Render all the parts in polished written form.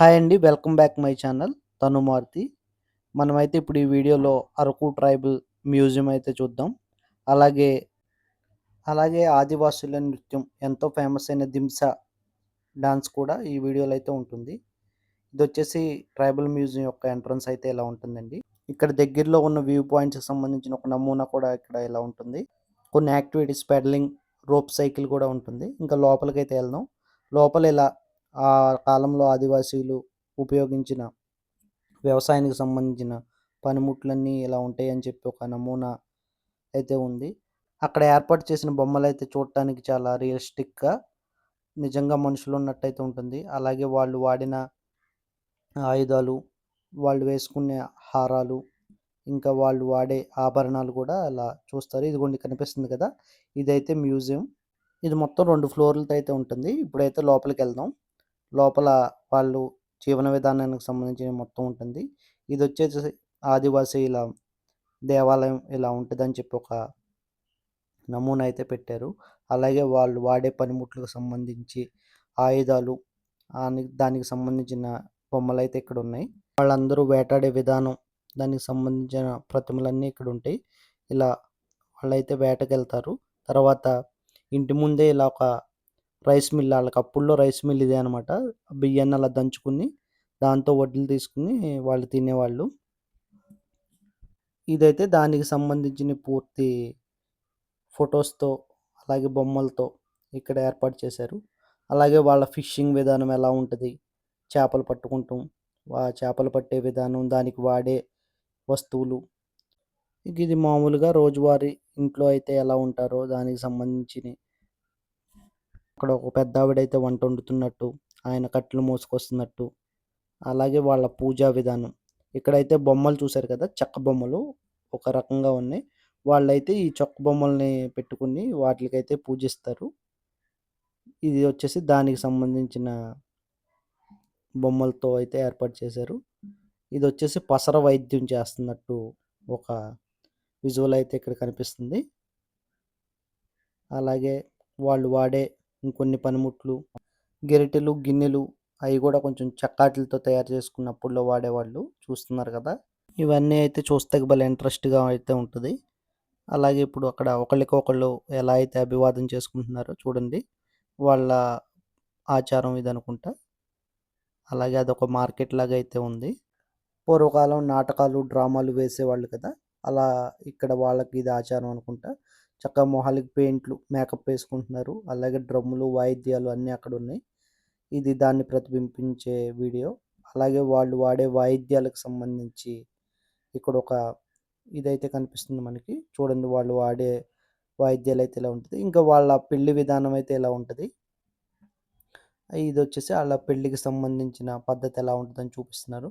Hi అండి. Welcome back my channel Tanumaruthi. మనమైతే ఇప్పుడు ఈ వీడియోలో అరకు ట్రైబల్ మ్యూజియం అయితే చూద్దాం. అలాగే, అలాగే ఆదివాసుల నృత్యం ఎంతో ఫేమస్ అయిన దింసా డాన్స్ కూడా ఈ వీడియోలో అయితే ఉంటుంది. ఇదొచ్చేసి ట్రైబల్ మ్యూజియం యొక్క ఎంట్రన్స్ అయితే ఇలా ఉంటుందండి. ఇక్కడ దగ్గరలో ఉన్న వ్యూ పాయింట్స్‌కి సంబంధించిన ఒక నమూనా కూడా ఇక్కడ ఇలా ఉంటుంది. కొన్ని యాక్టివిటీస్ పెడలింగ్, రోప్ సైకిల్ కూడా ఉంటుంది. ఇంకా లోపలికైతే వెళ్దాం. లోపల ఇలా ఆ కాలంలో ఆదివాసీలు ఉపయోగించిన వ్యవసాయానికి సంబంధించిన పనిముట్లన్నీ ఇలా ఉంటాయని చెప్పి ఒక నమూనా అయితే ఉంది. అక్కడ ఏర్పాటు చేసిన బొమ్మలైతే చూడటానికి చాలా రియలిస్టిక్‌గా నిజంగా మనుషులున్నట్టయితే ఉంటుంది. అలాగే వాళ్ళు వాడిన ఆయుధాలు, వాళ్ళు వేసుకునే హారాలు, ఇంకా వాళ్ళు వాడే ఆభరణాలు కూడా అలా చూస్తారు. ఇదిగోండి కనిపిస్తుంది కదా! ఇదైతే మ్యూజియం. ఇది మొత్తం 2 ఫ్లోర్‌లతో అయితే ఉంటుంది. ఇప్పుడైతే లోపలికెళ్దాం. లోపల వాళ్ళు జీవన విధానానికి సంబంధించినవి మొత్తం ఉంటుంది. ఇదొచ్చేసేసి ఆదివాసీల దేవాలయం ఇలా ఉంటదని చెప్పి ఒక నమూనా అయితే పెట్టారు. అలాగే వాళ్ళు వాడే పనిముట్లకు సంబంధించి ఆయుధాలు దానికి సంబంధించిన బొమ్మలైతే ఇక్కడున్నాయి. వాళ్ళందరూ వేటాడే విధానం, దానికి సంబంధించిన ప్రతిమలన్నీ ఇక్కడుంటాయి. ఇలా వాళ్ళైతే వేటకెళ్తారు. తర్వాత ఇంటి ముందే ఇలా ఒక రైస్ మిల్ ఆళ్ళకి అప్పుల్లో రైస్ మిల్ ఇదే అనమాట. బియ్యాన్ని అలా దంచుకుని, దాంతో వడ్లు తీసుకొని వాళ్ళు తినేవాళ్ళు. ఇదైతే దానికి సంబంధించిన పూర్తి ఫోటోస్‌తో, అలాగే బొమ్మలతో ఇక్కడ ఏర్పాటు చేశారు. అలాగే వాళ్ళ ఫిషింగ్ విధానం ఎలా ఉంటది, చేపలు పట్టుకుంటాం, చేపలు పట్టే విధానం, దానికి వాడే వస్తువులు. ఇక ఇది మామూలుగా రోజువారీ ఇంట్లో అయితే ఎలా ఉంటారో దానికి సంబంధించినయి. అక్కడ ఒక పెద్దావిడైతే వంట వండుతున్నట్టు, ఆయన కట్టెలు మోసుకొస్తున్నట్టు, అలాగే వాళ్ళ పూజా విధానం. ఇక్కడైతే బొమ్మలు చూశారు కదా! చెక్క బొమ్మలు ఒక రకంగా ఉన్నాయి. వాళ్ళైతే ఈ చెక్క బొమ్మల్ని పెట్టుకొని వాటిలకైతే పూజిస్తారు. ఇది వచ్చేసి దానికి సంబంధించిన బొమ్మలతో అయితే ఏర్పాటు చేశారు. ఇదొచ్చేసి పసర వైద్యం చేస్తున్నట్టు ఒక విజువల్ అయితే ఇక్కడ కనిపిస్తుంది. అలాగే వాళ్ళు వాడే ఇంకొన్ని పనిముట్లు, గెరిటెలు, గిన్నెలు అయి కూడా కొంచెం చెక్కాట్లతో తయారు చేసుకున్న అప్పుల్లో వాడేవాళ్ళు. చూస్తున్నారు కదా! ఇవన్నీ అయితే చూస్తే భలే ఇంట్రెస్ట్‌గా అయితే ఉంటది. అలాగే ఇప్పుడు అక్కడ ఒకళ్ళకొకళ్ళు ఎలా అయితే అభివాదం చేసుకుంటున్నారో చూడండి. వాళ్ళ ఆచారం ఇదనుకుంటా. అలాగే అదొక మార్కెట్ లాగా అయితే ఉంది. పూర్వకాలం నాటకాలు, డ్రామాలు వేసేవాళ్ళు కదా! అలా ఇక్కడ వాళ్ళకి ఇది ఆచారం అనుకుంటా. చక్కగా మొహాలకి పెయింట్లు, మేకప్ వేసుకుంటున్నారు. అలాగే డ్రమ్ములు, వాయిద్యాలు అన్నీ అక్కడున్నాయి. ఇది దాన్ని ప్రతిబింబించే వీడియో. అలాగే వాళ్ళు వాడే వాయిద్యాలకు సంబంధించి ఇక్కడొక ఇదైతే కనిపిస్తుంది మనకి. చూడండి వాళ్ళు వాడే వాయిద్యాలైతే ఇలా ఉంటది. ఇంకా వాళ్ళ పెళ్లి విధానం అయితే ఇలా ఉంటది. ఇదొచ్చేసి ఆళ్ళ పెళ్ళికి సంబంధించిన పద్ధతి ఎలా ఉంటదని చూపిస్తున్నారు.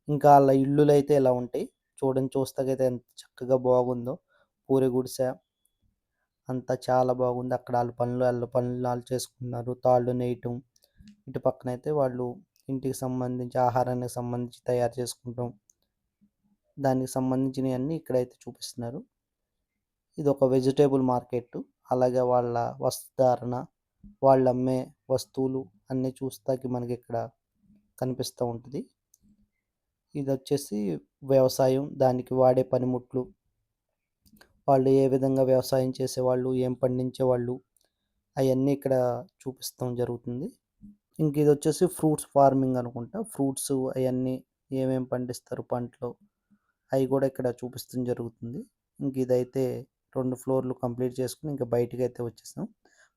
ఇంకా ఆళ్ళ ఇల్లులైతే ఇలా ఉంటాయి. చూడండి చూస్తాకైతే ఎంత చక్కగా బాగుందో. పూరి గుడిసె అంతా చాలా బాగుంది. అక్కడ ఆళ్ళ పనులు ఆళ్ళు చేసుకుంటున్నారు. తాళ్ళు నేయటం. ఇటు పక్కనైతే వాళ్ళు ఇంటికి సంబంధించి, ఆహారానికి సంబంధించి తయారు చేసుకుంటాం. దానికి సంబంధించినయన్నీ ఇక్కడైతే చూపిస్తున్నారు. ఇదొక వెజిటబుల్ మార్కెట్టు. అలాగే వాళ్ళ వస్త్రధారణ, వాళ్ళమ్మే వస్తువులు అన్నీ చూస్తాకి మనకిక్కడ కనిపిస్తా ఉంటది. ఇదొచ్చేసి వ్యవసాయం, దానికి వాడే పనిముట్లు, వాళ్ళు ఏ విధంగా వ్యవసాయం చేసేవాళ్ళు, ఏం పండించేవాళ్ళు, అయన్నీ ఇక్కడ చూపిస్తాం జరుగుతుంది. ఇంక ఇదొచ్చేసి ఫ్రూట్స్ ఫార్మింగ్ అనుకుంటా. ఫ్రూట్స్ అయన్నీ ఏమేం పండిస్తారు పంటలు, అయి కూడా ఇక్కడ చూపిచ్చడం జరుగుతుంది. ఇంక ఇదైతే 2 ఫ్లోర్‌లు కంప్లీట్ చేసుకొని ఇంక బయటికైతే వచ్చేసాం.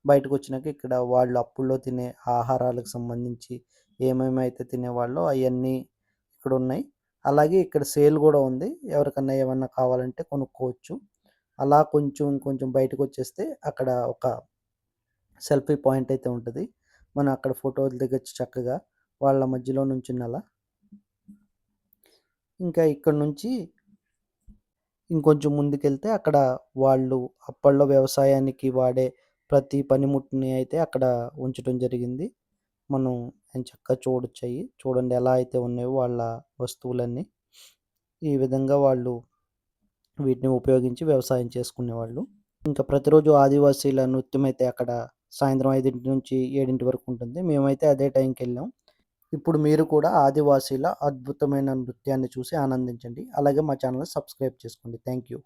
బయటకొచ్చినాక ఇక్కడ వాళ్ళు అప్పుల్లో తినే ఆహారాలకు సంబంధించి ఏమేమైతే తినేవాళ్ళో అయన్నీ ఇక్కడున్నాయి. అలాగే ఇక్కడ సేల్ గూడా ఉంది. ఎవరికన్నా ఏమన్నా కావాలంటే కొనుక్కోవచ్చు. అలా కొంచెం ఇంకొంచెం బయటకొచ్చేస్తే అక్కడ ఒక సెల్ఫీ పాయింట్ అయితే ఉంటది. మనం అక్కడ ఫోటోలు దిగొచ్చు చక్కగా వాళ్ళ మధ్యలో నుంచుని అలా. ఇంకా ఇక్కడి నుంచి ఇంకొంచెం ముందుకెళ్తే అక్కడ వాళ్ళు అప్పట్లో వ్యవసాయానికి వాడే ప్రతి పనిముట్టుని అయితే అక్కడ ఉంచడం జరిగింది. మనం ఎంచక్కా చూడొచ్చయి. చూడండి ఎలా అయితే ఉన్నాయో వాళ్ళ వస్తువులన్నీ. ఈ విధంగా వాళ్ళు వీటిని ఉపయోగించి వ్యవసాయం చేసుకునేవాళ్ళు. ఇంకా ప్రతిరోజు ఆదివాసీల నృత్యం అయితే అక్కడ సాయంత్రం 5 నుంచి 7 వరకు ఉంటుంది. మేమైతే అదే టైంకెళ్ళాం. ఇప్పుడు మీరు కూడా ఆదివాసీల అద్భుతమైన నృత్యాన్ని చూసి ఆనందించండి. అలాగే మా ఛానల్‌ని సబ్స్క్రైబ్ చేసుకోండి. Thank you.